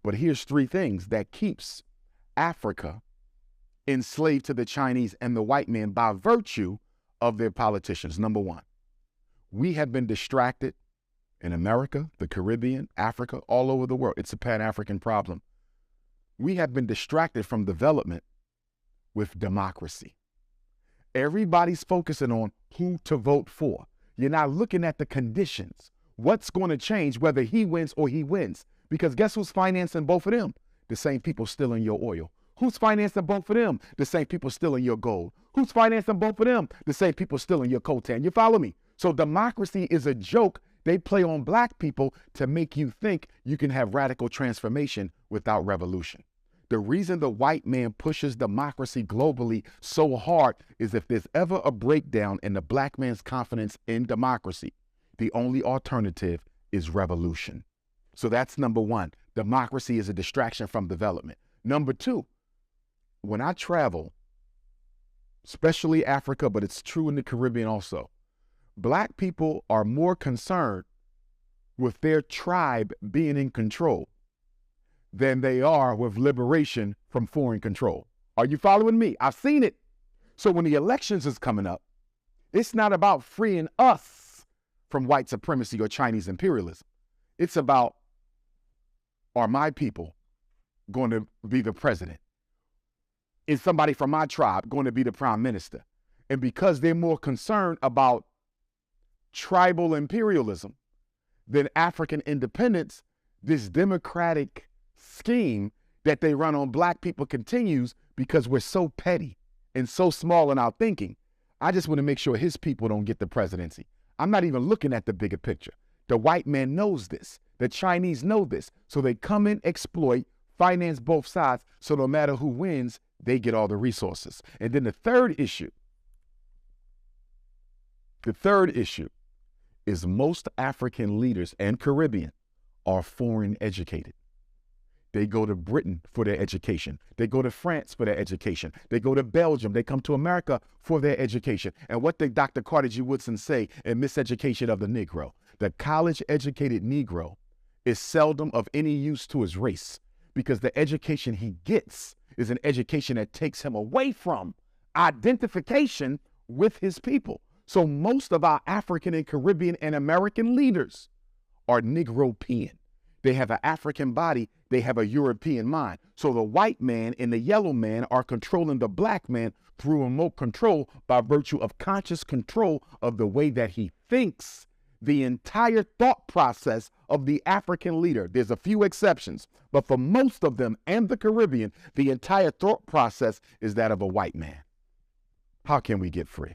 But here's three things that keeps Africa enslaved to the Chinese and the white man by virtue of their politicians. Number one, we have been distracted in America, the Caribbean, Africa, all over the world. It's a Pan-African problem. We have been distracted from development with democracy. Everybody's focusing on who to vote for. You're not looking at the conditions. What's going to change whether he wins or he wins? Because guess who's financing both of them? The same people stealing your oil. Who's financing both of them? The same people stealing your gold. Who's financing both of them? The same people stealing your coltan. You follow me? So democracy is a joke they play on black people to make you think you can have radical transformation without revolution. The reason the white man pushes democracy globally so hard is if there's ever a breakdown in the black man's confidence in democracy, the only alternative is revolution. So that's number one. Democracy is a distraction from development. Number two, when I travel, especially Africa, but it's true in the Caribbean also, black people are more concerned with their tribe being in control than they are with liberation from foreign control. Are you following me? I've seen it. So when the elections is coming up, it's not about freeing us from white supremacy or Chinese imperialism. It's about, are my people going to be the president? Is somebody from my tribe going to be the prime minister? And because they're more concerned about tribal imperialism than African independence, this democratic scheme that they run on black people continues because we're so petty and so small in our thinking. I just want to make sure his people don't get the presidency. I'm not even looking at the bigger picture. The white man knows this. The Chinese know this. So they come in, exploit, finance both sides, so no matter who wins, they get all the resources. And then the third issue is most African leaders and Caribbean are foreign educated. They go to Britain for their education. They go to France for their education. They go to Belgium. They come to America for their education. And what did Dr. Carter G. Woodson say in Miseducation of the Negro? The college-educated Negro is seldom of any use to his race because the education he gets is an education that takes him away from identification with his people. So most of our African and Caribbean and American leaders are Negropean. They have an African body, they have a European mind. So the white man and the yellow man are controlling the black man through remote control by virtue of conscious control of the way that he thinks. The entire thought process of the African leader, there's a few exceptions, but for most of them and the Caribbean, the entire thought process is that of a white man. How can we get free?